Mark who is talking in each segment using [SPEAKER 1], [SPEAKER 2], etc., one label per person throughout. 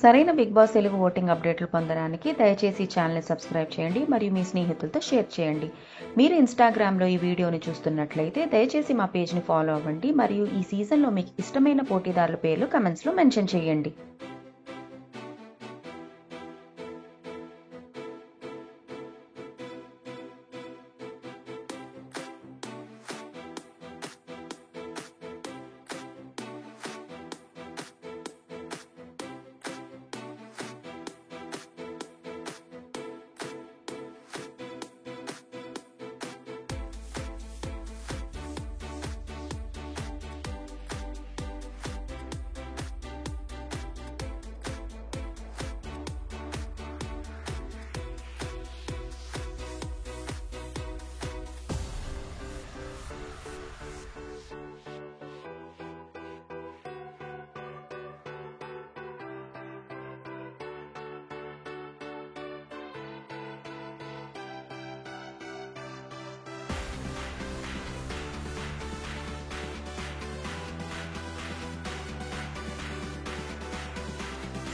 [SPEAKER 1] సరైన big boss Telugu voting అప్డేట్లు పొందడానికి దయచేసి ఈ ఛానల్ని సబ్స్క్రైబ్ చేయండి మరియు మీ స్నేహితులతో షేర్ చేయండి. మీరు ఇన్స్టాగ్రామ్లో ఈ వీడియోని చూస్తున్నట్లయితే దయచేసి మా పేజ్ని ఫాలో అవ్వండి మరియు ఈ సీజన్లో మీకు ఇష్టమైన పోటీదారుల పేర్లు కమెంట్స్లో మెన్షన్ చేయండి.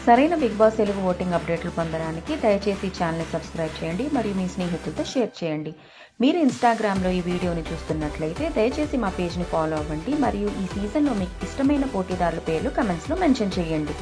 [SPEAKER 1] సరైన బిగ్ బాస్ తెలుగు ఓటింగ్ అప్డేట్లు పొందడానికి దయచేసి ఈ ఛానల్ని సబ్స్క్రైబ్ చేయండి మరియు మీ స్నేహితులతో షేర్ చేయండి. మీరు ఇన్స్టాగ్రామ్లో ఈ వీడియోని చూస్తున్నట్లయితే దయచేసి మా పేజ్ని ఫాలో అవ్వండి మరియు ఈ సీజన్లో మీకు ఇష్టమైన పోటీదారుల పేర్లు కమెంట్స్లో మెన్షన్ చేయండి.